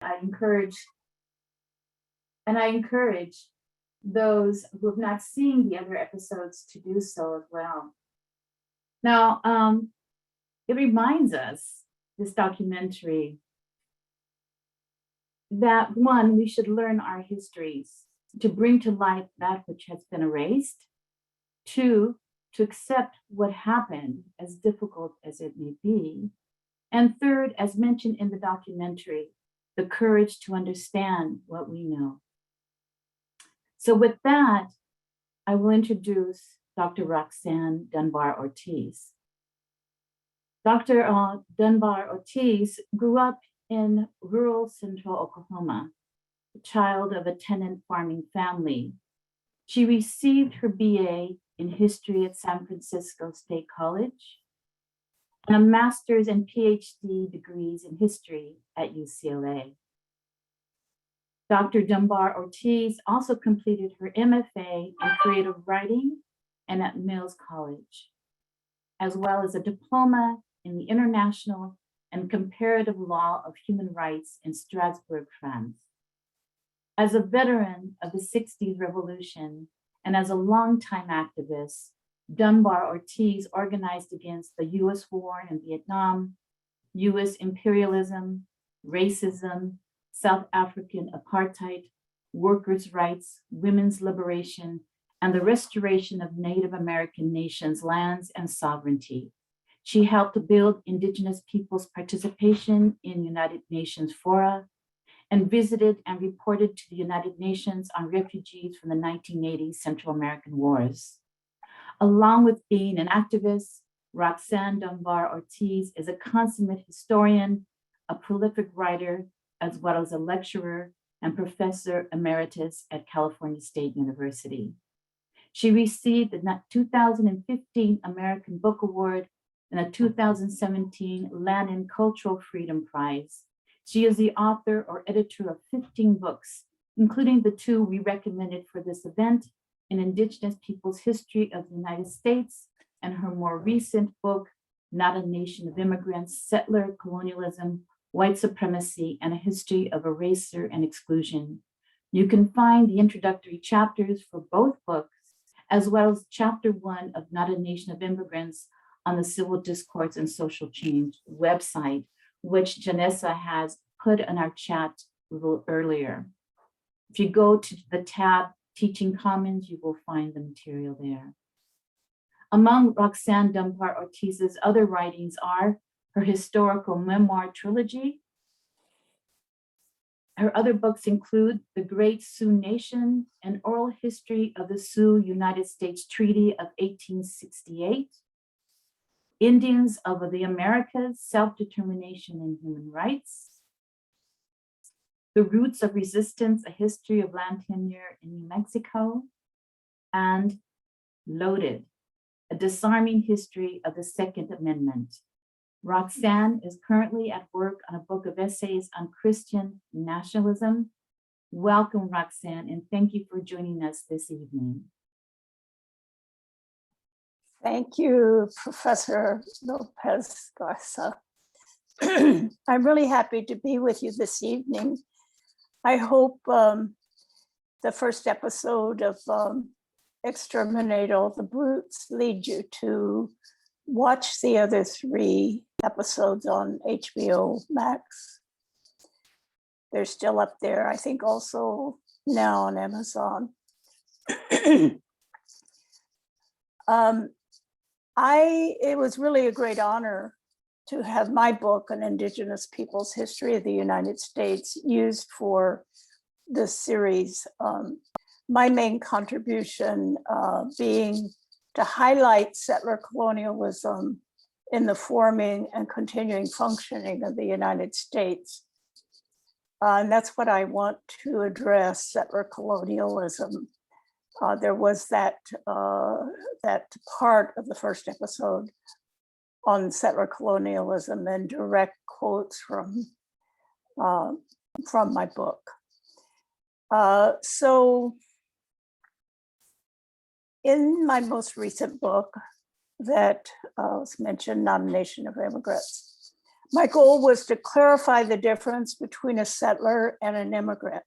I encourage those who have not seen the other episodes to do so as well. Now, it reminds us, this documentary, that one, we should learn our histories to bring to light that which has been erased. Two, to accept what happened, as difficult as it may be. And third, as mentioned in the documentary, the courage to understand what we know. So with that, I will introduce Dr. Roxanne Dunbar Ortiz. Dr. Dunbar Ortiz grew up in rural central Oklahoma, the child of a tenant farming family. She received her BA in history at San Francisco State College and a master's and PhD degrees in history at UCLA. Dr. Dunbar Ortiz also completed her MFA in creative writing and at Mills College, as well as a diploma in the International and Comparative Law of Human Rights in Strasbourg, France. As a veteran of the 60s revolution and as a longtime activist, Dunbar Ortiz organized against the US war in Vietnam, US imperialism, racism, South African apartheid, workers' rights, women's liberation, and the restoration of Native American nations' lands and sovereignty. She helped to build Indigenous peoples' participation in United Nations fora and visited and reported to the United Nations on refugees from the 1980 Central American Wars. Along with being an activist, Roxanne Dunbar Ortiz is a consummate historian, a prolific writer, as well as a lecturer and professor emeritus at California State University. She received the 2015 American Book Award and the 2017 Lannan Cultural Freedom Prize. She is the author or editor of 15 books, including the two we recommended for this event, in Indigenous Peoples' History of the United States, and her more recent book, Not a Nation of Immigrants, Settler Colonialism, White Supremacy, and a History of Erasure and Exclusion. You can find the introductory chapters for both books, as well as chapter 1 of Not a Nation of Immigrants on the Civil Discourse and Social Change website, which Janessa has put in our chat a little earlier. If you go to the tab Teaching Commons, you will find the material there. Among Roxanne Dunbar Ortiz's other writings are her historical memoir trilogy. Her other books include The Great Sioux Nation, an oral history of the Sioux-United States Treaty of 1868, Indians of the Americas, Self-Determination and Human Rights, The Roots of Resistance, a History of Land Tenure in New Mexico, and Loaded, a disarming history of the Second Amendment. Roxanne is currently at work on a book of essays on Christian nationalism. Welcome, Roxanne, and thank you for joining us this evening. Thank you, Professor Lopez Garza. I'm really happy to be with you this evening. I hope the first episode of Exterminate All the Brutes lead you to watch the other 3 episodes on HBO Max. They're still up there, I think also now on Amazon. It was really a great honor to have my book, An Indigenous Peoples' History of the United States, used for this series. My main contribution being to highlight settler colonialism in the forming and continuing functioning of the United States. And that's what I want to address, settler colonialism. There was that part of the first episode on settler colonialism and direct quotes from my book. So in my most recent book that was mentioned, Not a Nation of Immigrants, My goal was to clarify the difference between a settler and an immigrant,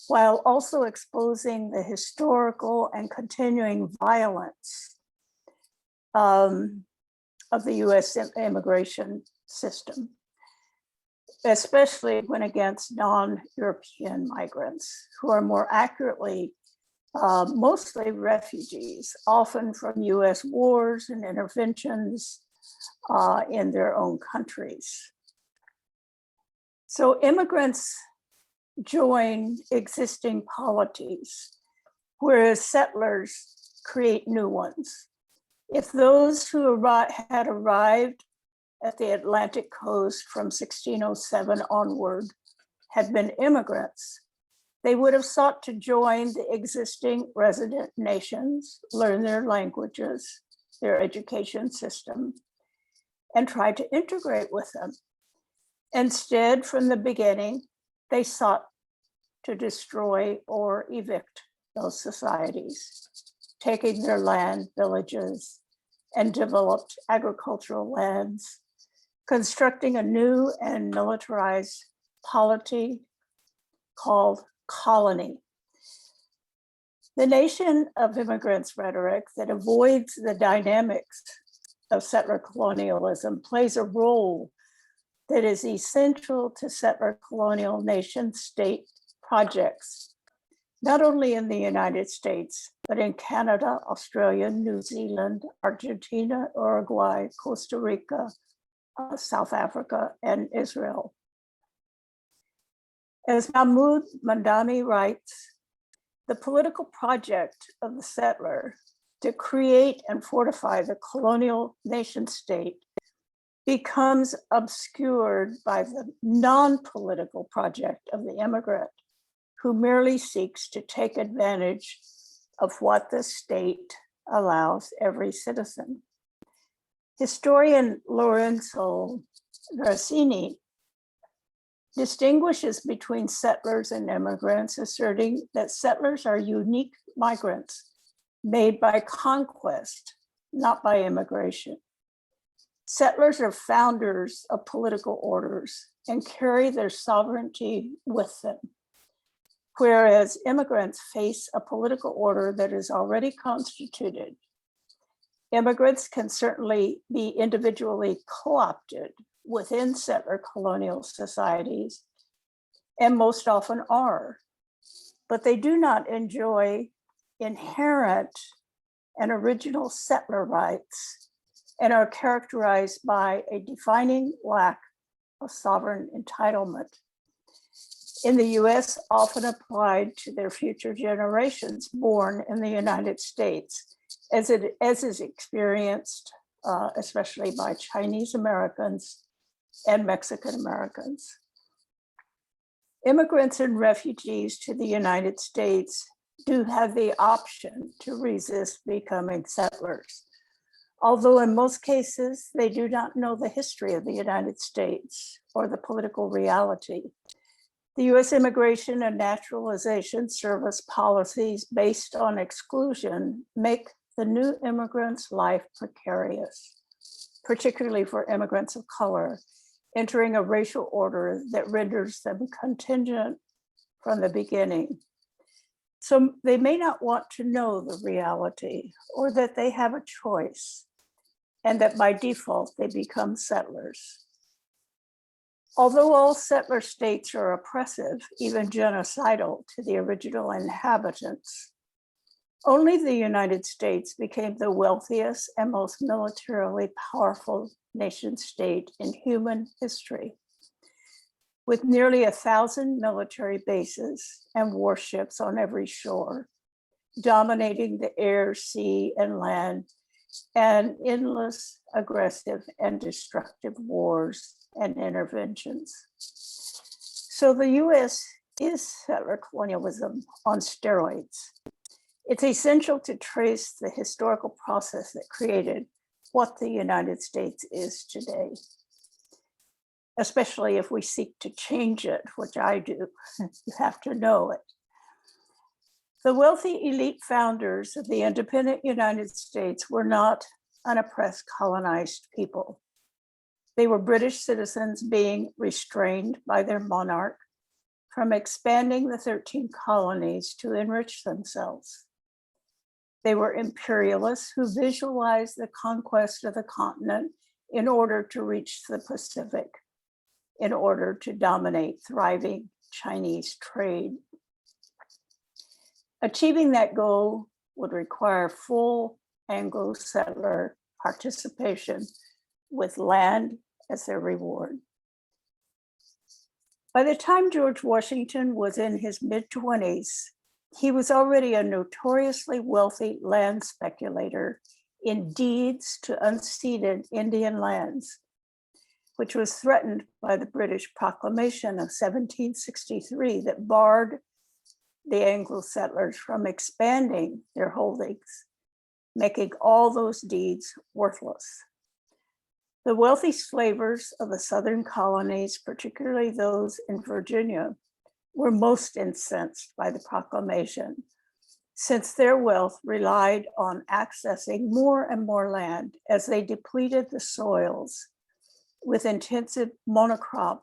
while also exposing the historical and continuing violence of the US immigration system, especially when against non-European migrants, who are more accurately mostly refugees, often from US wars and interventions in their own countries. So immigrants join existing polities, whereas settlers create new ones. If those who had arrived at the Atlantic coast from 1607 onward had been immigrants, they would have sought to join the existing resident nations, learn their languages, their education system, and try to integrate with them. Instead, from the beginning, they sought to destroy or evict those societies, taking their land, villages, and developed agricultural lands, constructing a new and militarized polity called colony. The nation of immigrants rhetoric that avoids the dynamics of settler colonialism plays a role that is essential to settler colonial nation state projects, not only in the United States, but in Canada, Australia, New Zealand, Argentina, Uruguay, Costa Rica, South Africa, and Israel. As Mahmoud Mamdani writes, the political project of the settler to create and fortify the colonial nation state becomes obscured by the non-political project of the immigrant, who merely seeks to take advantage of what the state allows every citizen. Historian Lorenzo Grassini distinguishes between settlers and immigrants, asserting that settlers are unique migrants made by conquest, not by immigration. Settlers are founders of political orders and carry their sovereignty with them, whereas immigrants face a political order that is already constituted. Immigrants can certainly be individually co-opted within settler colonial societies, and most often are, but they do not enjoy inherent and original settler rights and are characterized by a defining lack of sovereign entitlement. In the US, often applied to their future generations born in the United States, as is experienced especially by Chinese Americans and Mexican Americans. Immigrants and refugees to the United States do have the option to resist becoming settlers, although in most cases, they do not know the history of the United States or the political reality. The US Immigration and Naturalization Service policies based on exclusion make the new immigrants' life precarious, particularly for immigrants of color, entering a racial order that renders them contingent from the beginning. So they may not want to know the reality or that they have a choice and that by default they become settlers. Although all settler states are oppressive, even genocidal to the original inhabitants, only the United States became the wealthiest and most militarily powerful nation state in human history, with nearly 1,000 military bases and warships on every shore, dominating the air, sea, and land, and endless aggressive and destructive wars and interventions. So the US is settler colonialism on steroids. It's essential to trace the historical process that created what the United States is today, especially if we seek to change it, which I do. You have to know it. The wealthy elite founders of the independent United States were not unoppressed colonized people. They were British citizens being restrained by their monarch from expanding the 13 colonies to enrich themselves. They were imperialists who visualized the conquest of the continent in order to reach the Pacific, in order to dominate thriving Chinese trade. Achieving that goal would require full Anglo-settler participation with land as their reward. By the time George Washington was in his mid-20s, he was already a notoriously wealthy land speculator in deeds to unceded Indian lands, which was threatened by the British Proclamation of 1763 that barred the Anglo settlers from expanding their holdings, making all those deeds worthless. The wealthy slavers of the southern colonies, particularly those in Virginia, were most incensed by the proclamation, since their wealth relied on accessing more and more land as they depleted the soils with intensive monocrop,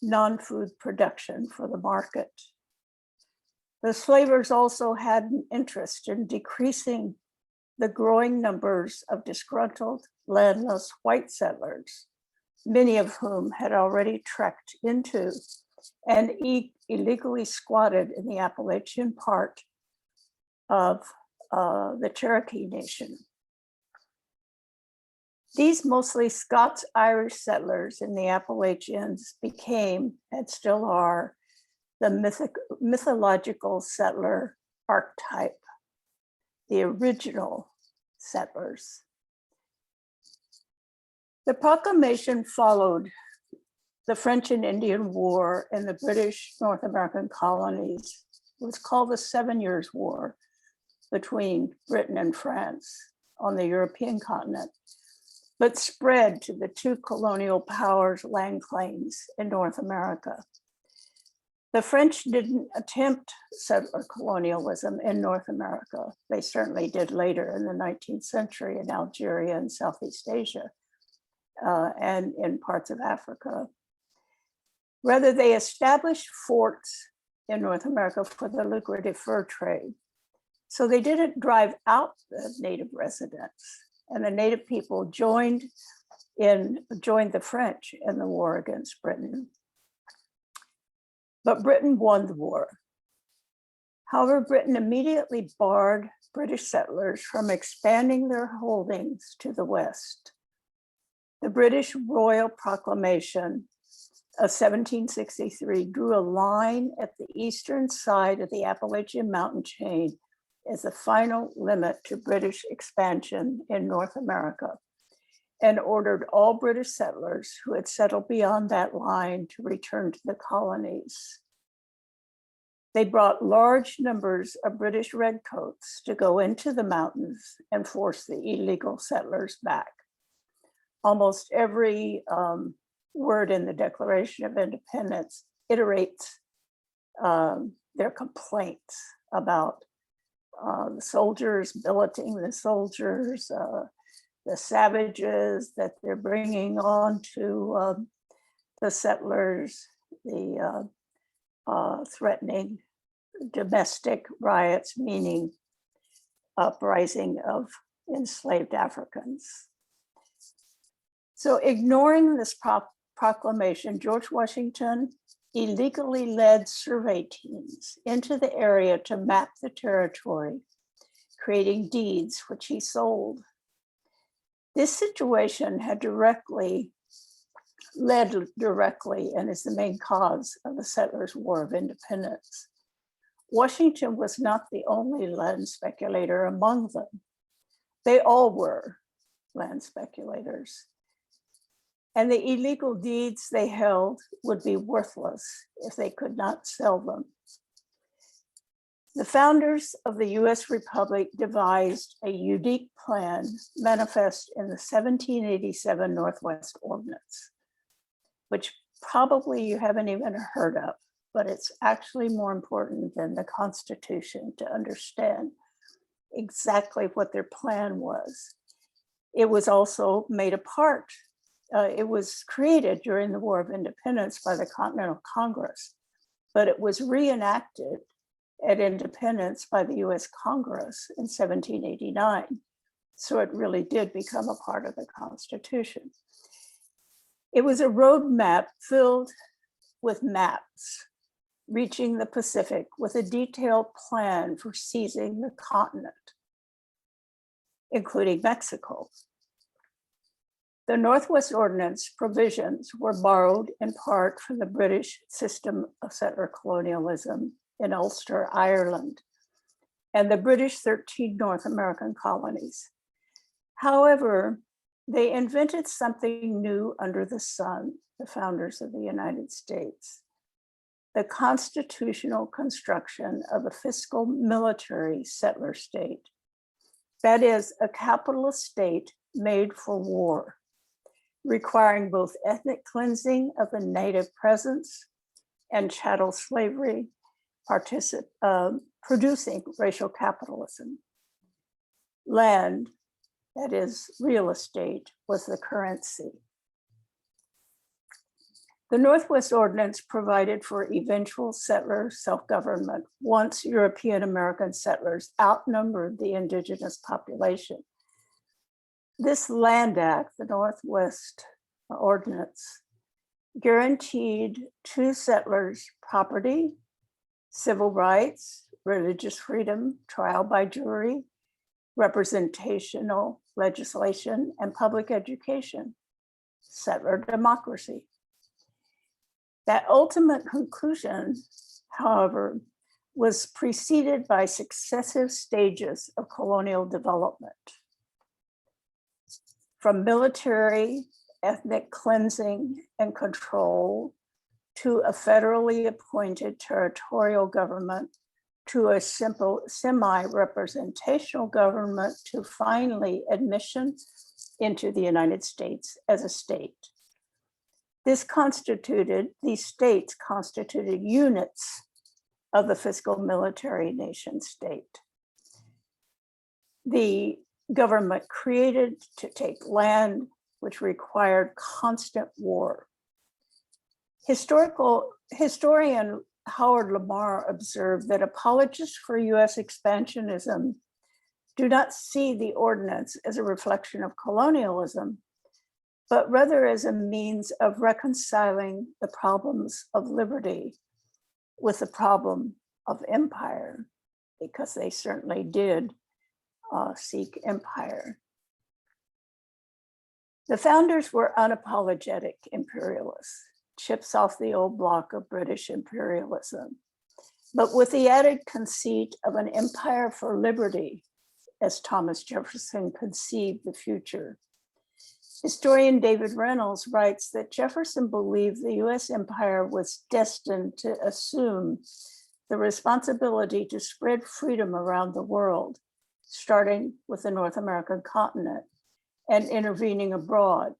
non-food production for the market. The slavers also had an interest in decreasing the growing numbers of disgruntled, landless white settlers, many of whom had already trekked into and illegally squatted in the Appalachian part of the Cherokee Nation. These mostly Scots-Irish settlers in the Appalachians became, and still are, the mythological settler archetype, the original settlers. The proclamation followed the French and Indian War in the British North American colonies. It was called the 7 Years' War between Britain and France on the European continent, but spread to the two colonial powers' land claims in North America. The French didn't attempt settler colonialism in North America. They certainly did later in the 19th century in Algeria and Southeast Asia and in parts of Africa. Rather, they established forts in North America for the lucrative fur trade. So they didn't drive out the native residents, and the native people joined the French in the war against Britain. But Britain won the war. However, Britain immediately barred British settlers from expanding their holdings to the west. The British Royal Proclamation of 1763 drew a line at the eastern side of the Appalachian mountain chain as the final limit to British expansion in North America, and ordered all British settlers who had settled beyond that line to return to the colonies. They brought large numbers of British redcoats to go into the mountains and force the illegal settlers back. Almost every word in the Declaration of Independence iterates their complaints about the soldiers, billeting the soldiers, the savages that they're bringing on to the settlers, the threatening domestic riots, meaning uprising of enslaved Africans. So ignoring this proclamation, George Washington illegally led survey teams into the area to map the territory, creating deeds which he sold. This situation had led directly and is the main cause of the Settlers' War of Independence. Washington was not the only land speculator among them. They all were land speculators. And the illegal deeds they held would be worthless if they could not sell them. The founders of the US Republic devised a unique plan manifest in the 1787 Northwest Ordinance, which probably you haven't even heard of, but it's actually more important than the Constitution to understand exactly what their plan was. It was also made a part It was created during the War of Independence by the Continental Congress, but it was reenacted at independence by the US Congress in 1789. So it really did become a part of the Constitution. It was a roadmap filled with maps reaching the Pacific with a detailed plan for seizing the continent, including Mexico. The Northwest Ordinance provisions were borrowed in part from the British system of settler colonialism in Ulster, Ireland, and the British 13 North American colonies. However, they invented something new under the sun, the founders of the United States: the constitutional construction of a fiscal military settler state. That is, a capitalist state made for war, requiring both ethnic cleansing of the native presence and chattel slavery, producing racial capitalism. Land, that is real estate, was the currency. The Northwest Ordinance provided for eventual settler self-government once European American settlers outnumbered the indigenous population. This Land Act, the Northwest Ordinance, guaranteed to settlers property, civil rights, religious freedom, trial by jury, representational legislation, and public education, settler democracy. That ultimate conclusion, however, was preceded by successive stages of colonial development. From military, ethnic cleansing and control, to a federally appointed territorial government, to a simple semi-representational government, to finally admission into the United States as a state. These states constituted units of the fiscal military nation state. The government created to take land, which required constant war. Historian Howard Lamar observed that apologists for US expansionism do not see the ordinance as a reflection of colonialism, but rather as a means of reconciling the problems of liberty with the problem of empire, because they certainly did seek empire. The founders were unapologetic imperialists, chips off the old block of British imperialism, but with the added conceit of an empire for liberty, as Thomas Jefferson conceived the future. Historian David Reynolds writes that Jefferson believed the US empire was destined to assume the responsibility to spread freedom around the world, starting with the North American continent and intervening abroad.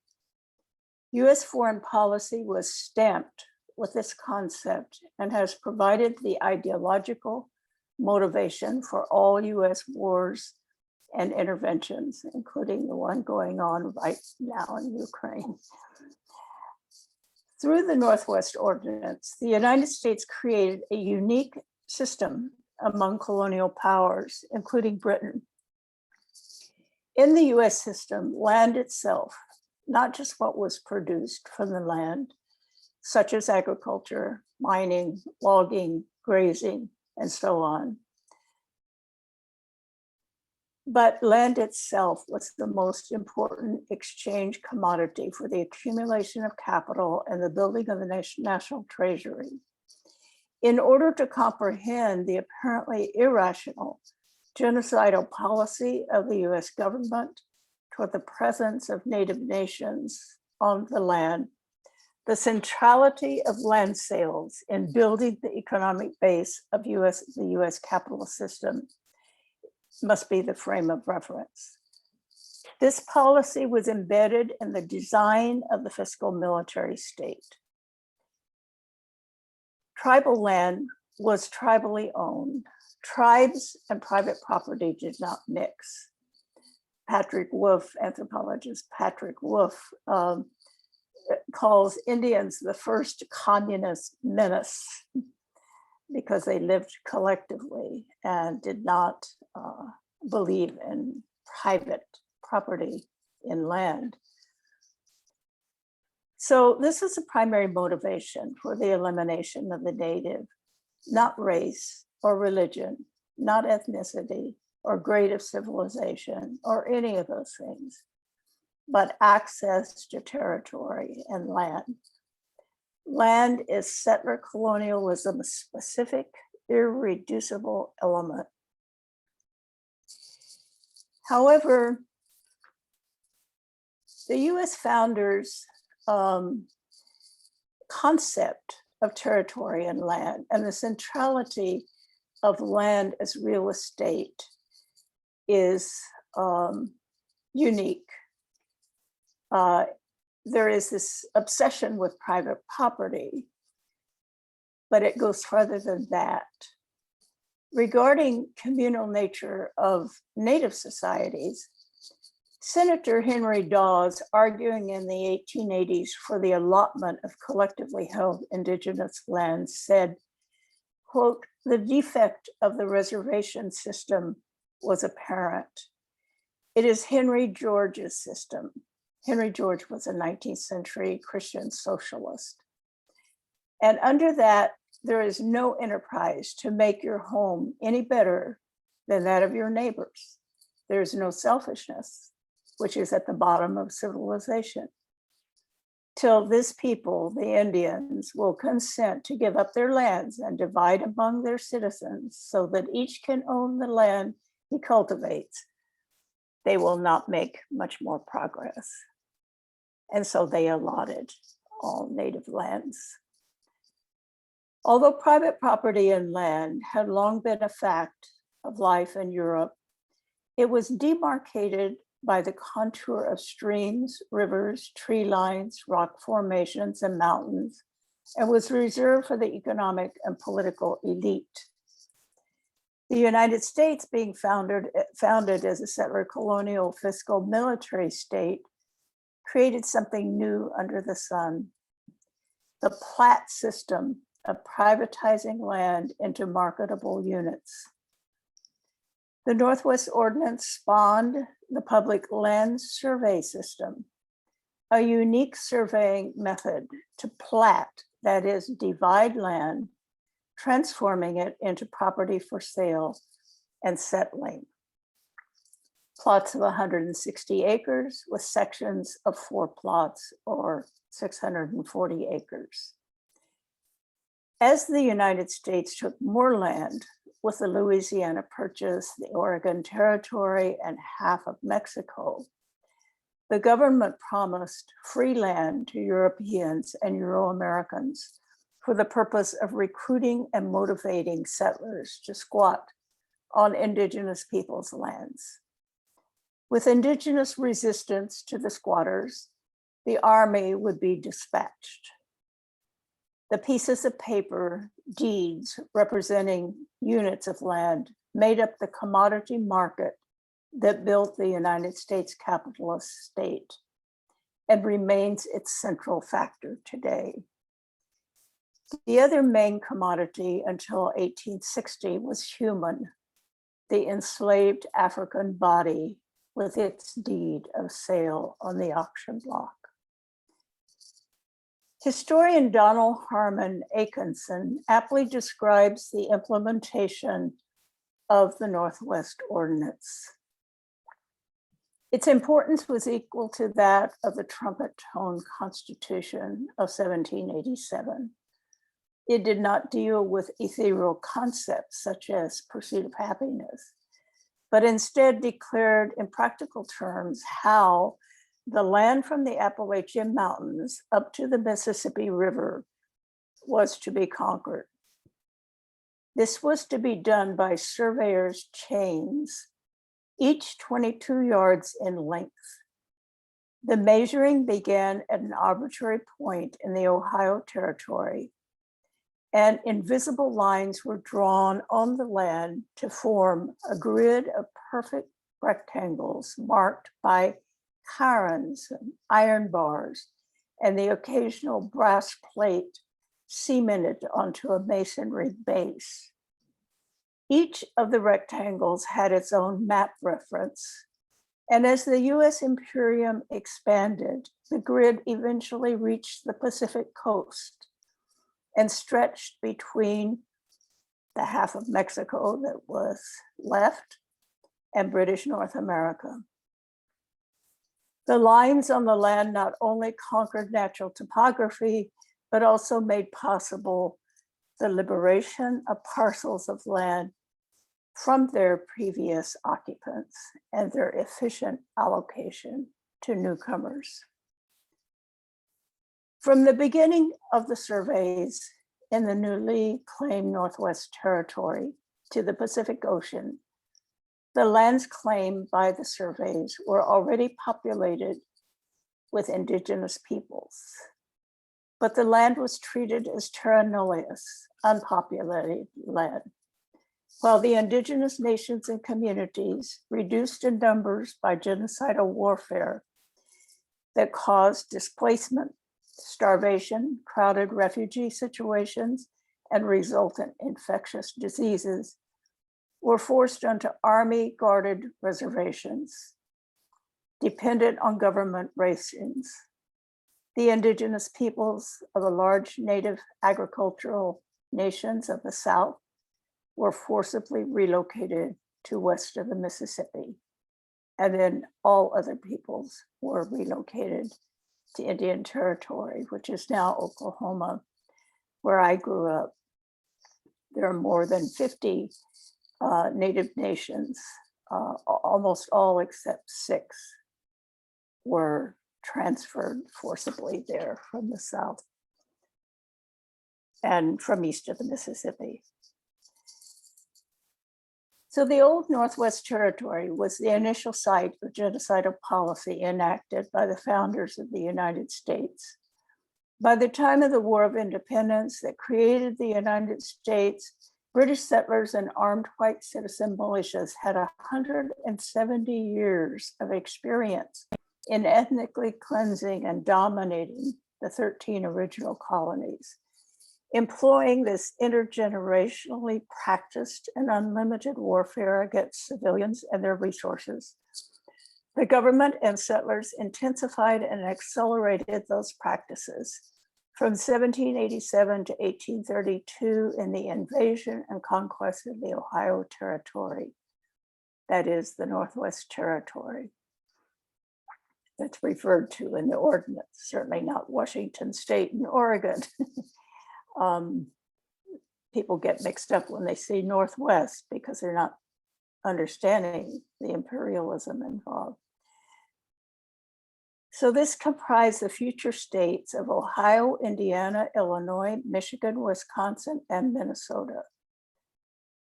US foreign policy was stamped with this concept and has provided the ideological motivation for all US wars and interventions, including the one going on right now in Ukraine. Through the Northwest Ordinance, the United States created a unique system among colonial powers, including Britain. In the US system, land itself, not just what was produced from the land, such as agriculture, mining, logging, grazing, and so on, but land itself was the most important exchange commodity for the accumulation of capital and the building of the national treasury. In order to comprehend the apparently irrational genocidal policy of the US government toward the presence of native nations on the land, the centrality of land sales in building the economic base of the US capitalist system must be the frame of reference. This policy was embedded in the design of the fiscal military state. Tribal land was tribally owned. Tribes and private property did not mix. Anthropologist Patrick Wolf calls Indians the first communist menace because they lived collectively and did not believe in private property in land. So this is a primary motivation for the elimination of the native, not race or religion, not ethnicity or grade of civilization or any of those things, but access to territory and land. Land is settler colonialism's specific, irreducible element. However, the US founders' concept of territory and land and the centrality of land as real estate is unique. There is this obsession with private property, but it goes further than that. Regarding communal nature of Native societies, Senator Henry Dawes, arguing in the 1880s for the allotment of collectively held Indigenous lands, said, quote, "The defect of the reservation system was apparent. It is Henry George's system." Henry George was a 19th century Christian socialist. And under that, there is no enterprise to make your home any better than that of your neighbors. There's no selfishness, which is at the bottom of civilization. Till this people, the Indians, will consent to give up their lands and divide among their citizens so that each can own the land he cultivates, they will not make much more progress. And so they allotted all native lands. Although private property and land had long been a fact of life in Europe, it was demarcated by the contour of streams, rivers, tree lines, rock formations, and mountains, and was reserved for the economic and political elite. The United States, being founded as a settler colonial fiscal military state, created something new under the sun: the plat system of privatizing land into marketable units. The Northwest Ordinance spawned the Public Land Survey System, a unique surveying method to plat, that is, divide land, transforming it into property for sale and settling. Plots of 160 acres with sections of 4 plots or 640 acres. As the United States took more land with the Louisiana Purchase, the Oregon Territory, and half of Mexico, the government promised free land to Europeans and Euro-Americans for the purpose of recruiting and motivating settlers to squat on Indigenous peoples' lands. With Indigenous resistance to the squatters, the army would be dispatched. The pieces of paper, deeds representing units of land, made up the commodity market that built the United States capitalist state and remains its central factor today. The other main commodity until 1860 was human, the enslaved African body with its deed of sale on the auction block. Historian Donald Harmon Atkinson aptly describes the implementation of the Northwest Ordinance. Its importance was equal to that of the trumpet tone Constitution of 1787. It did not deal with ethereal concepts such as pursuit of happiness, but instead declared in practical terms how the land from the Appalachian Mountains up to the Mississippi River was to be conquered. This was to be done by surveyors' chains, each 22 yards in length. The measuring began at an arbitrary point in the Ohio Territory, and invisible lines were drawn on the land to form a grid of perfect rectangles marked by cairns, iron bars, and the occasional brass plate cemented onto a masonry base. Each of the rectangles had its own map reference, and as the US Imperium expanded, the grid eventually reached the Pacific coast and stretched between the half of Mexico that was left and British North America. The lines on the land not only conquered natural topography, but also made possible the liberation of parcels of land from their previous occupants and their efficient allocation to newcomers. From the beginning of the surveys in the newly claimed Northwest Territory to the Pacific Ocean, the lands claimed by the surveys were already populated with indigenous peoples, but the land was treated as terra nullius, unpopulated land, while the indigenous nations and communities, reduced in numbers by genocidal warfare that caused displacement, starvation, crowded refugee situations, and resultant infectious diseases, were forced onto army-guarded reservations, dependent on government rations. The indigenous peoples of the large native agricultural nations of the South were forcibly relocated to west of the Mississippi. And then all other peoples were relocated to Indian Territory, which is now Oklahoma, where I grew up. There are more than 50 Native nations, almost all except 6 were transferred forcibly there from the South and from east of the Mississippi. So the old Northwest Territory was the initial site of genocidal policy enacted by the founders of the United States. By the time of the War of Independence that created the United States, British settlers and armed white citizen militias had 170 years of experience in ethnically cleansing and dominating the 13 original colonies. Employing this intergenerationally practiced and unlimited warfare against civilians and their resources, the government and settlers intensified and accelerated those practices from 1787 to 1832 in the invasion and conquest of the Ohio Territory, that is the Northwest Territory. That's referred to in the ordinance, certainly not Washington State and Oregon. People get mixed up when they say Northwest because they're not understanding the imperialism involved. So this comprised the future states of Ohio, Indiana, Illinois, Michigan, Wisconsin, and Minnesota.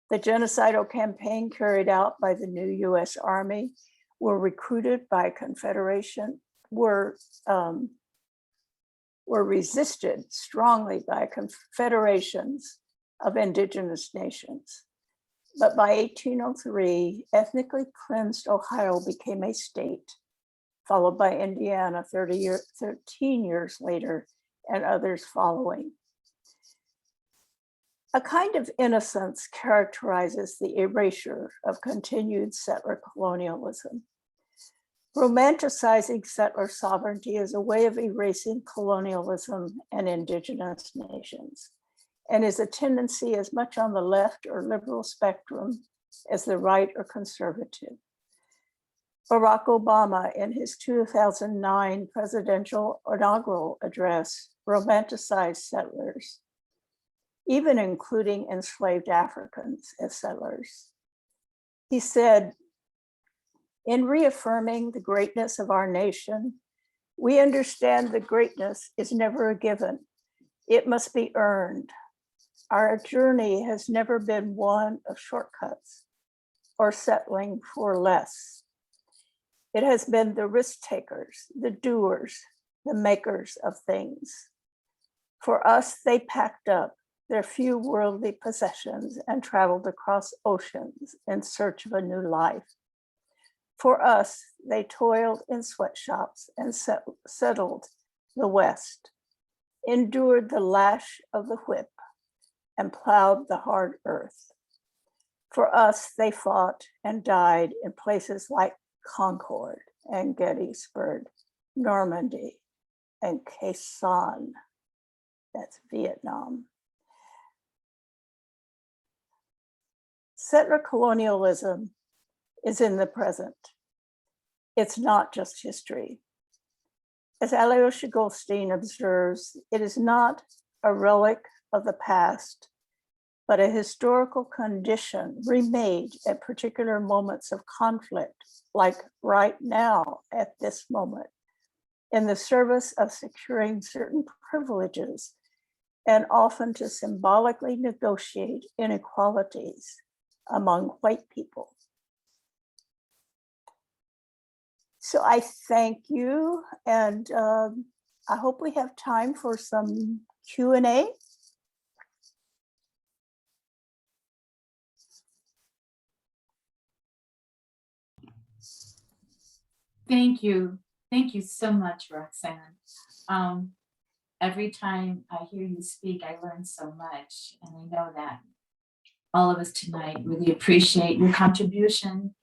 The genocidal campaign carried out by the new US Army were recruited by Confederation, were resisted strongly by confederations of indigenous nations. But by 1803, ethnically cleansed Ohio became a state, followed by Indiana 13 years later, and others following. A kind of innocence characterizes the erasure of continued settler colonialism. Romanticizing settler sovereignty is a way of erasing colonialism and indigenous nations, and is a tendency as much on the left or liberal spectrum as the right or conservative. Barack Obama, in his 2009 presidential inaugural address, romanticized settlers, even including enslaved Africans as settlers. He said, "In reaffirming the greatness of our nation, we understand that greatness is never a given. It must be earned. Our journey has never been one of shortcuts or settling for less. It has been the risk takers, the doers, the makers of things. For us, they packed up their few worldly possessions and traveled across oceans in search of a new life. For us, they toiled in sweatshops and settled the West, endured the lash of the whip and plowed the hard earth. For us, they fought and died in places like Concord and Gettysburg, Normandy, and Khe Sanh, that's Vietnam. Settler colonialism is in the present. It's not just history. As Alyosha Goldstein observes, it is not a relic of the past, but a historical condition remade at particular moments of conflict, like right now at this moment, in the service of securing certain privileges, and often to symbolically negotiate inequalities among white people. So I thank you, and I hope we have time for some Q&A. Thank you. Thank you so much, Roxanne. Every time I hear you speak, I learn so much. And I know that all of us tonight really appreciate your contribution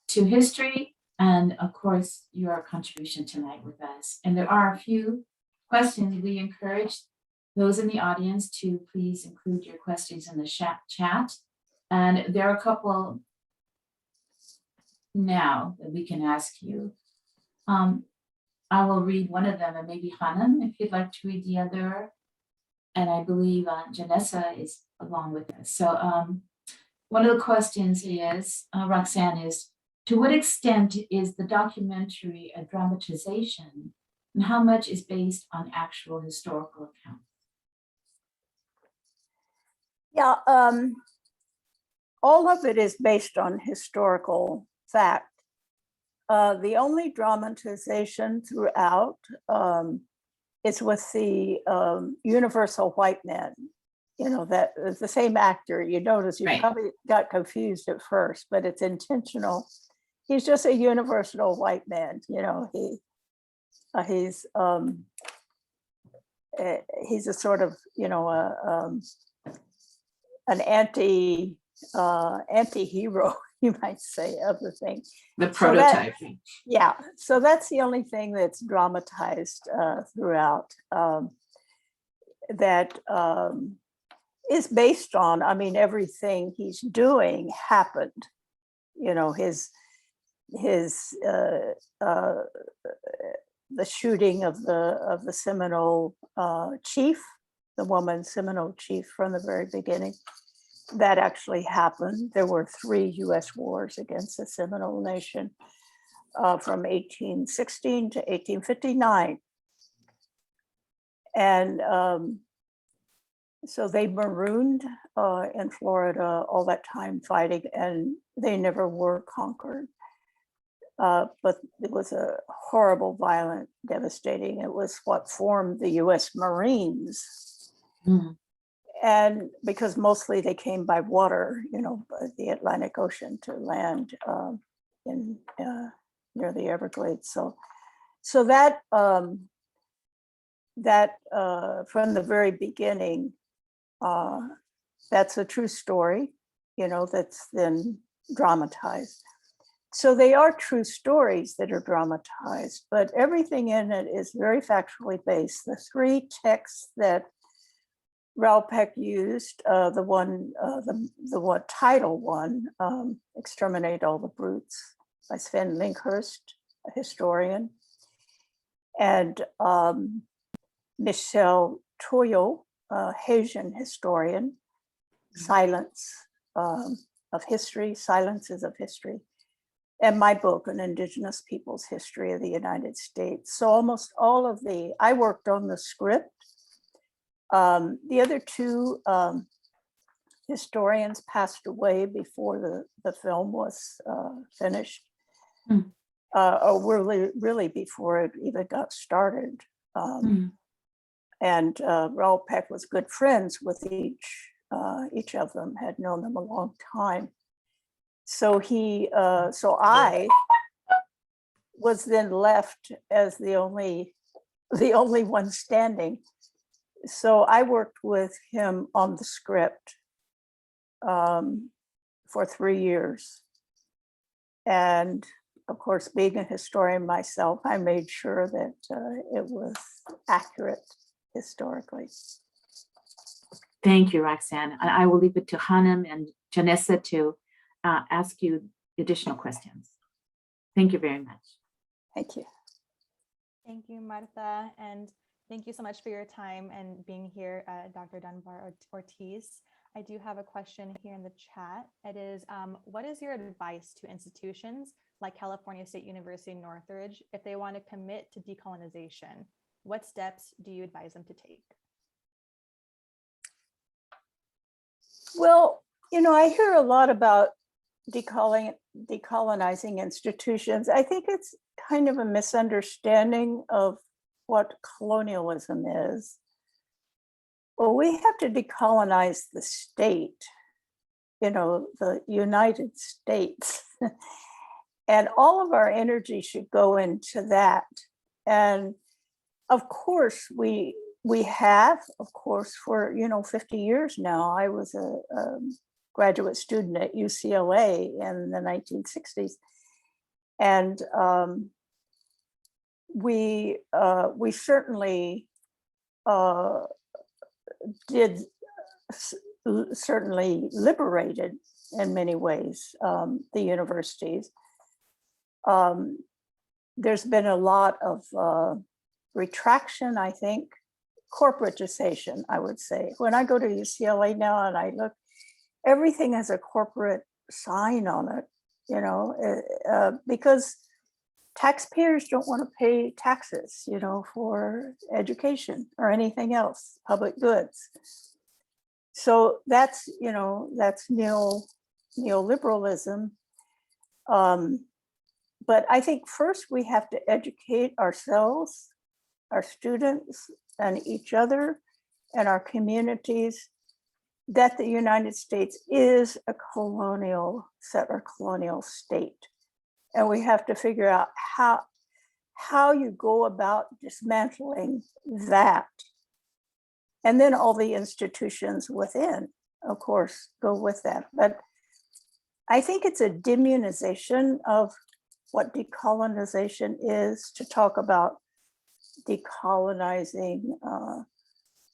to history and, of course, your contribution tonight with us. And there are a few questions. We encourage those in the audience to please include your questions in the chat. And there are a couple now that we can ask you. I will read one of them, and maybe Hanum, if you'd like to read the other. And I believe Janessa is along with us. So one of the questions is, Roxanne, is, to what extent is the documentary a dramatization, and how much is based on actual historical accounts? Yeah, all of it is based on historical fact. The only dramatization throughout is with the universal white men. You know, that is the same actor. You notice you probably got confused at first, but it's intentional. He's just a universal white man. You know, he's a sort of, you know, an anti-hero, you might say, of the thing. The prototype. So yeah, so that's the only thing that's dramatized throughout, that is based on, I mean, everything he's doing happened. You know, the shooting of the Seminole chief, the woman Seminole chief from the very beginning, that actually happened. There were 3 US wars against the Seminole Nation from 1816 to 1859. And so they marooned in Florida all that time fighting, and they never were conquered. But it was a horrible, violent, devastating. It was what formed the US Marines. Mm. And because mostly they came by water, you know, the Atlantic Ocean to land in near the Everglades. So that from the very beginning, that's a true story, you know, that's then dramatized. So they are true stories that are dramatized, but everything in it is very factually based. The 3 texts that Raoul Peck used, the one title one, Exterminate All the Brutes by Sven Linkhurst, a historian, and Michel Toyo, a Haitian historian, Silence of History, Silences of History, and my book, An Indigenous People's History of the United States. So almost all of I worked on the script. The other 2 historians passed away before the film was finished, or really before it even got started. And Raoul Peck was good friends with each of them, had known them a long time. So so I was then left as the only the only one standing. So I worked with him on the script for 3 years. And of course, being a historian myself, I made sure that it was accurate historically. Thank you, Roxanne. I will leave it to Hanem and Janessa to ask you additional questions. Thank you very much. Thank you. Thank you, Martha. And thank you so much for your time and being here, Dr. Dunbar Ortiz. I do have a question here in the chat. It is, what is your advice to institutions like California State University Northridge if they want to commit to decolonization? What steps do you advise them to take? Well, you know, I hear a lot about decolonizing institutions. I think it's kind of a misunderstanding of what colonialism is. Well, we have to decolonize the state, you know, the United States. And all of our energy should go into that. And of course, we have, of course, for, you know, 50 years now. I was a graduate student at UCLA in the 1960s. And we certainly certainly liberated in many ways the universities. There's been a lot of retraction, I think, corporatization, I would say. When I go to UCLA now and I look, everything has a corporate sign on it, you know, because taxpayers don't want to pay taxes, you know, for education or anything else, public goods. So that's, you know, that's neoliberalism. But I think first we have to educate ourselves, our students, and each other, and our communities, that the United States is a settler colonial state. And we have to figure out how you go about dismantling that. And then all the institutions within, of course, go with that. But I think it's a demonization of what decolonization is to talk about decolonizing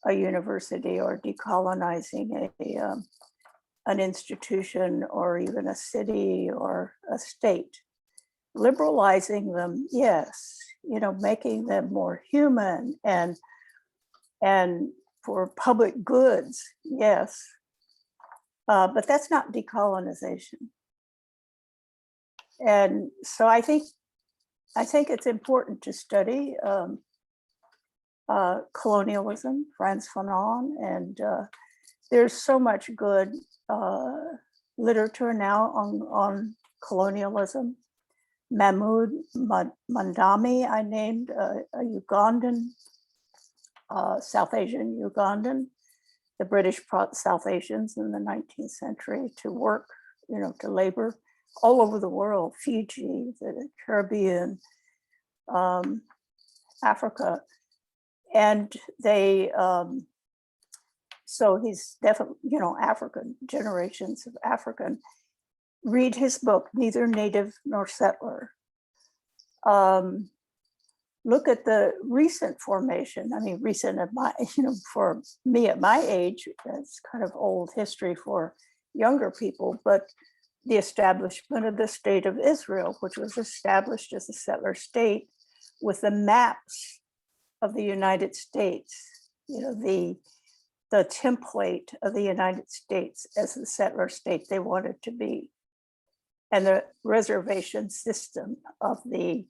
a university or decolonizing an institution or even a city or a state. Liberalizing them, yes, you know, making them more human and for public goods, yes, but that's not decolonization. And so I think it's important to study colonialism, Frantz Fanon, and there's so much good literature now on colonialism. Mahmoud Mandami, I named a Ugandan, South Asian Ugandan, the British brought South Asians in the 19th century to work, you know, to labor all over the world, Fiji, the Caribbean, Africa. And they, so he's definitely, you know, African, generations of African. Read his book, Neither Native Nor Settler. Look at the recent formation. I mean, recent at my, you know, for me at my age, it's kind of old history for younger people, but the establishment of the State of Israel, which was established as a settler state with the maps of the United States, you know, the template of the United States as the settler state they wanted to be, and the reservation system of the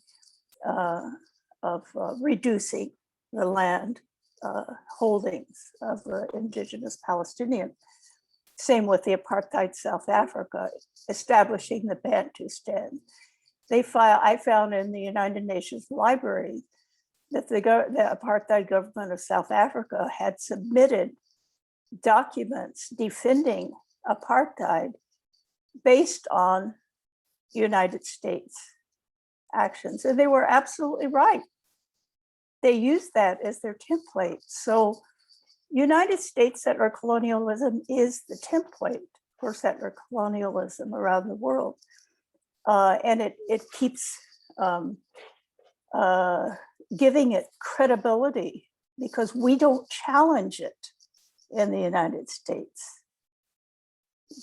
reducing the land holdings of the indigenous Palestinian. Same with the apartheid South Africa, establishing the Bantustan. I found in the United Nations Library that the apartheid government of South Africa had submitted documents defending apartheid based on United States actions. And they were absolutely right. they use that as their template. So United States settler colonialism is the template for settler colonialism around the world. And it keeps giving it credibility because we don't challenge it in the United States.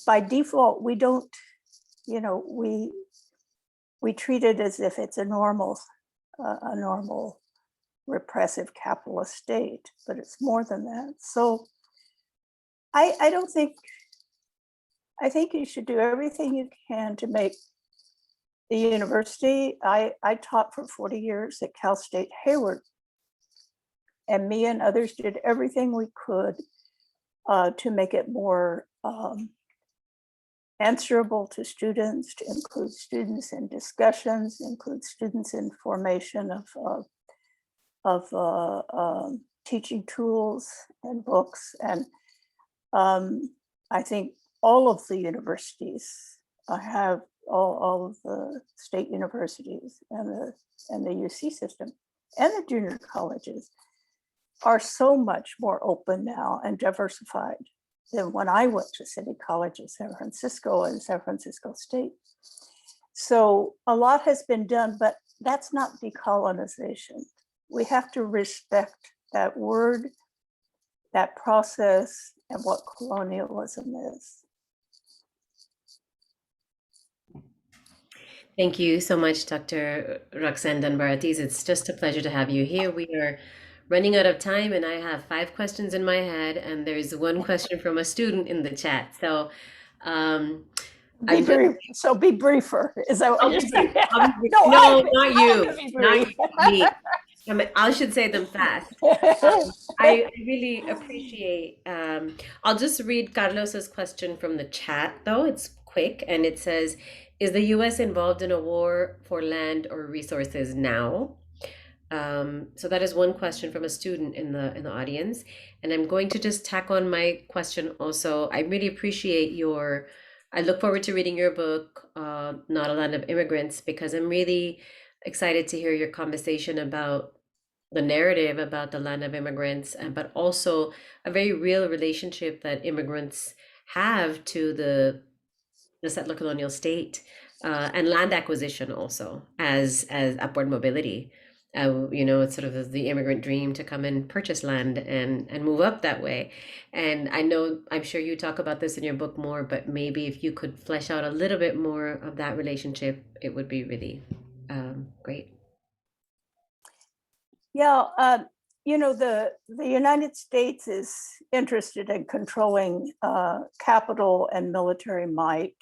By default, we don't, we treat it as if it's a normal repressive capitalist state, but it's more than that. So I think you should do everything you can to make the university. I taught for 40 years at Cal State Hayward, and me and others did everything we could to make it more answerable to students, to include students in discussions, include students in formation of teaching tools and books. And I think all of the universities have all of the state universities and the UC system and the junior colleges are so much more open now and diversified than when I went to City College in San Francisco and San Francisco State. So a lot has been done, but that's not decolonization. We have to respect that word, that process, and what colonialism is. Thank you so much, Dr. Roxanne Dunbar-Ortiz. It's just a pleasure to have you here. We are running out of time, and I have 5 questions in my head, and there's one question from a student in the chat. So, be briefer. Is that what you're saying? No, not you. Not me. I should say them fast. I really appreciate. I'll just read Carlos's question from the chat, though. It's quick, and it says, "Is the U.S. involved in a war for land or resources now?" So that is one question from a student in the audience, and I'm going to just tack on my question also. I really appreciate I look forward to reading your book, Not a Land of Immigrants, because I'm really excited to hear your conversation about the narrative about the land of immigrants, but also a very real relationship that immigrants have to the settler colonial state, and land acquisition also as upward mobility. It's sort of the immigrant dream to come and purchase land and move up that way. And I'm sure you talk about this in your book more, but maybe if you could flesh out a little bit more of that relationship, it would be really great. Yeah, the United States is interested in controlling capital and military might.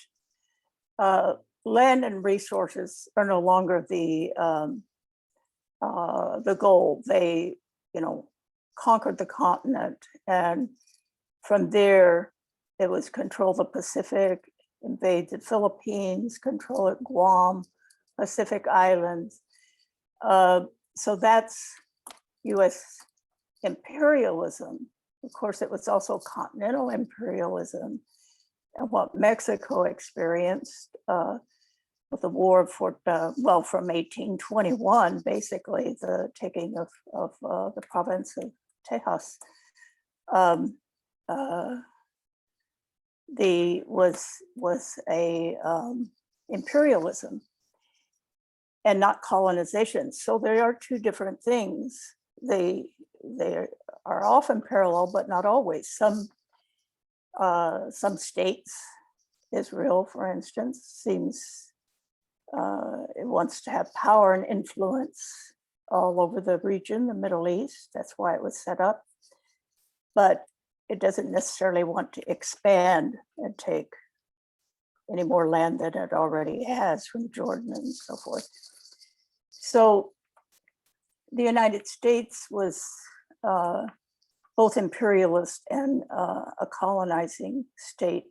Land and resources are no longer the goal. They, conquered the continent, and from there, it was control the Pacific, invade the Philippines, control Guam, Pacific Islands. So that's U.S. imperialism. Of course, it was also continental imperialism, and what Mexico experienced with the war from 1821, basically the taking of the province of Tejas, was a imperialism and not colonization. So there are two different things. They are often parallel, but not always. Some states, Israel, for instance, seems it wants to have power and influence all over the region, the Middle East. That's why it was set up. But it doesn't necessarily want to expand and take any more land than it already has from Jordan and so forth. So the United States was both imperialist and a colonizing state.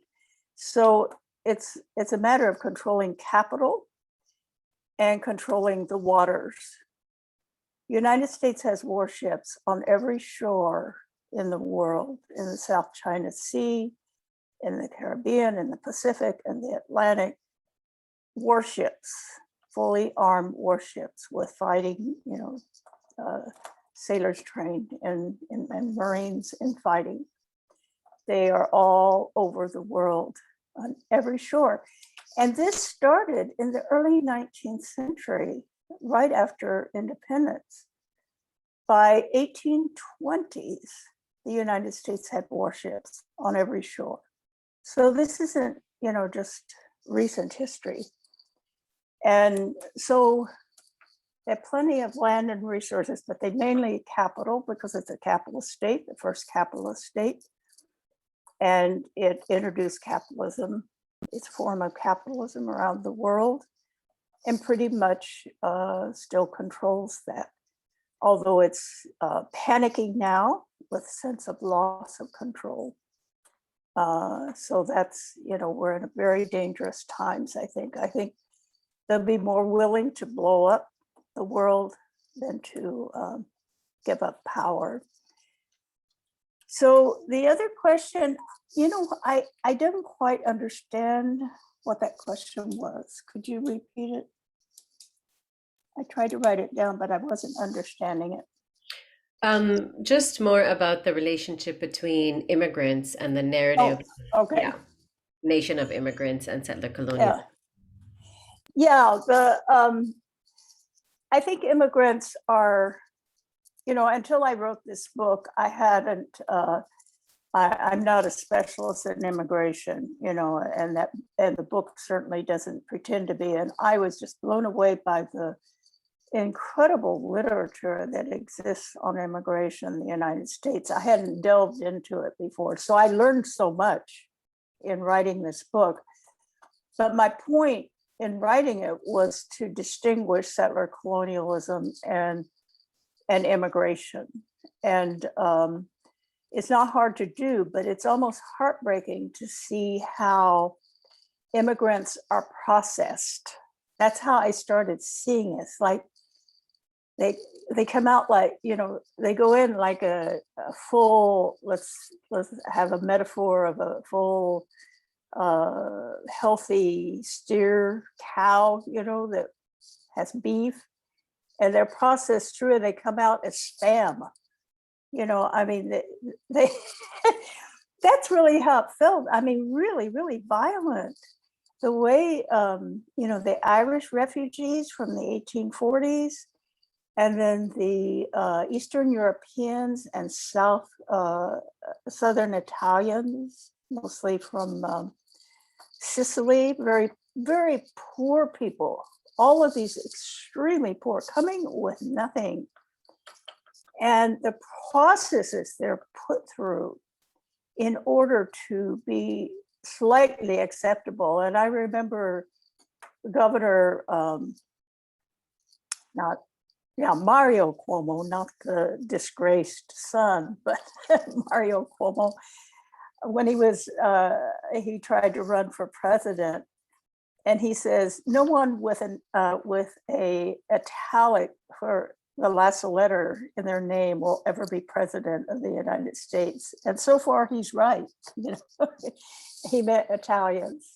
So it's a matter of controlling capital and controlling the waters. The United States has warships on every shore in the world, in the South China Sea, in the Caribbean, in the Pacific, and the Atlantic. Warships, fully armed warships with fighting, sailors trained in Marines in fighting. They are all over the world on every shore. And this started in the early 19th century, right after independence. By 1820s, the United States had warships on every shore. So this isn't, just recent history. And so they have plenty of land and resources, but they mainly capital because it's a capitalist state, the first capitalist state. And it introduced capitalism, its form of capitalism around the world, and pretty much still controls that. Although it's panicking now with a sense of loss of control. So that's, we're in very dangerous times, I think. I think they'll be more willing to blow up the world than to give up power. So the other question, I didn't quite understand what that question was. Could you repeat it? I tried to write it down, but I wasn't understanding it. Just more about the relationship between immigrants and the narrative. Oh, okay. Yeah, nation of immigrants and settler colonialism. Yeah. I think immigrants are, until I wrote this book, I hadn't. I'm not a specialist in immigration, and the book certainly doesn't pretend to be. And I was just blown away by the incredible literature that exists on immigration in the United States. I hadn't delved into it before, so I learned so much in writing this book. But my point in writing it was to distinguish settler colonialism and immigration. And it's not hard to do, but it's almost heartbreaking to see how immigrants are processed. That's how I started seeing it. It's like they come out like, they go in like a full, let's have a metaphor of a full healthy steer cow, that has beef, and they're processed through and they come out as spam. They that's really how it felt. Really, really violent. The way, the Irish refugees from the 1840s, and then the Eastern Europeans and Southern Italians, mostly from Sicily, very, very poor people. All of these extremely poor, coming with nothing. And the processes they're put through in order to be slightly acceptable. And I remember Governor, Mario Cuomo, not the disgraced son, but Mario Cuomo, when he tried to run for president, and he says, no one with a italic for the last letter in their name will ever be president of the United States. And so far, he's right. He meant Italians.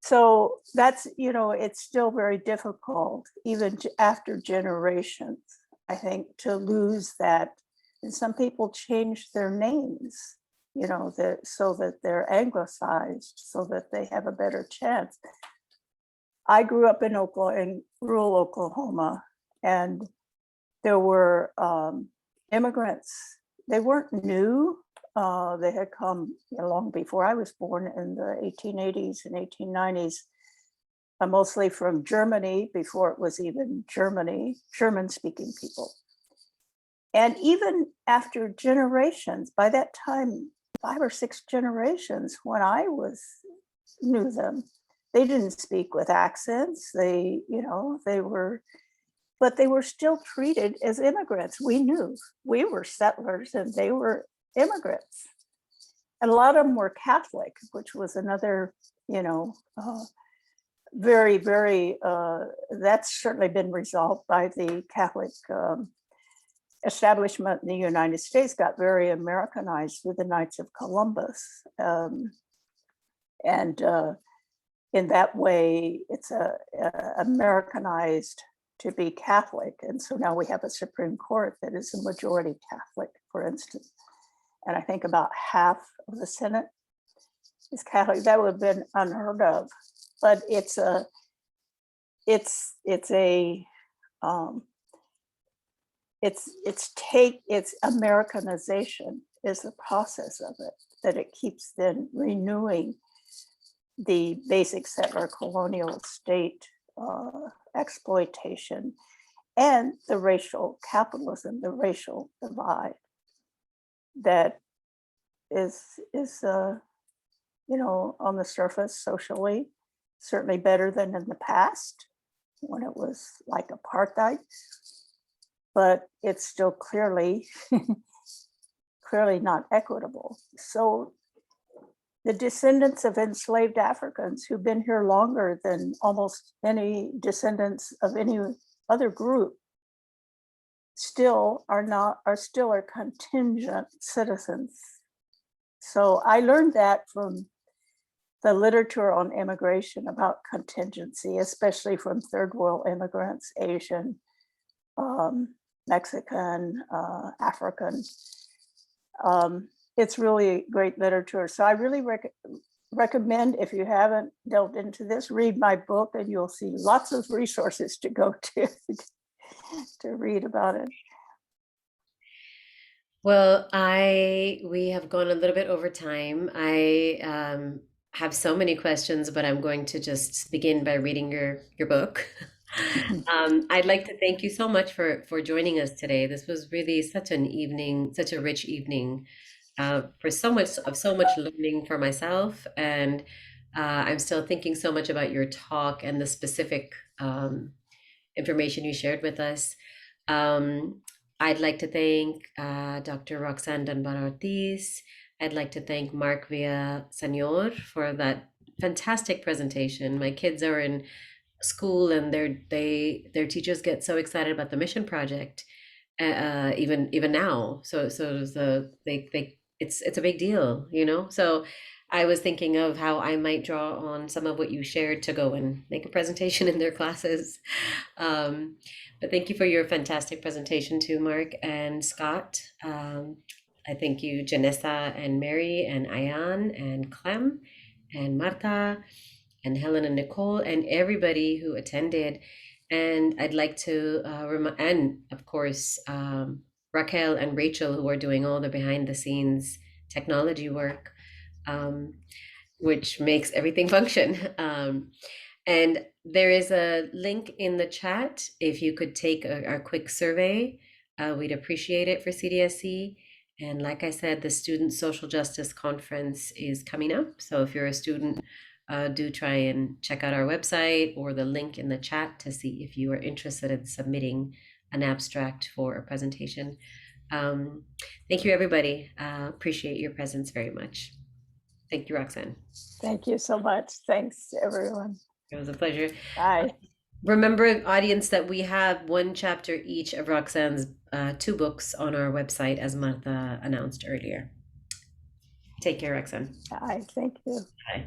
So that's, it's still very difficult, even after generations, I think, to lose that. And some people change their names, so that they're anglicized, so that they have a better chance. I grew up in rural Oklahoma, and there were immigrants. They weren't new. They had come long before I was born in the 1880s and 1890s, mostly from Germany, before it was even Germany, German-speaking people. And even after generations, by that time, 5 or 6 generations, when I knew them, they didn't speak with accents. They were still treated as immigrants. We knew we were settlers and they were immigrants. And a lot of them were Catholic, which was another, very, very, that's certainly been resolved by the Catholic establishment in the United States, got very Americanized with the Knights of Columbus. In that way, it's Americanized to be Catholic. And so now we have a Supreme Court that is a majority Catholic, for instance. And I think about half of the Senate is Catholic. That would have been unheard of. But it's Americanization is the process of it, that it keeps then renewing the basic settler colonial state exploitation and the racial capitalism, the racial divide that is on the surface socially certainly better than in the past when it was like apartheid, but it's still clearly not equitable. So the descendants of enslaved Africans who've been here longer than almost any descendants of any other group still are contingent citizens. So I learned that from the literature on immigration about contingency, especially from third world immigrants, Asian, Mexican, African. It's really great literature. So I really recommend, if you haven't delved into this, read my book and you'll see lots of resources to go to read about it. Well, we have gone a little bit over time. I have so many questions, but I'm going to just begin by reading your book. I'd like to thank you so much for joining us today. This was really such a rich evening, for so much learning for myself, and I'm still thinking so much about your talk and the specific information you shared with us. I'd like to thank Dr. Roxanne Dunbar-Ortiz. I'd like to thank Mark Villaseñor for that fantastic presentation. My kids are in school and their teachers get so excited about the mission project, even now. So it's a big deal, So I was thinking of how I might draw on some of what you shared to go and make a presentation in their classes. But thank you for your fantastic presentation too, Mark and Scott. I thank you, Janessa and Mary and Ayan and Clem and Marta and Helen and Nicole and everybody who attended. And I'd like to and of course, Raquel and Rachel, who are doing all the behind the scenes technology work, which makes everything function. And there is a link in the chat. If you could take a quick survey, we'd appreciate it for CDSC. And like I said, the Student Social Justice Conference is coming up. So if you're a student, do try and check out our website or the link in the chat to see if you are interested in submitting an abstract for a presentation. Thank you, everybody. Appreciate your presence very much. Thank you, Roxanne. Thank you so much. Thanks, everyone. It was a pleasure. Bye. Remember, audience, that we have one chapter each of Roxanne's 2 books on our website, as Martha announced earlier. Take care, Roxanne. Bye. Thank you. Bye.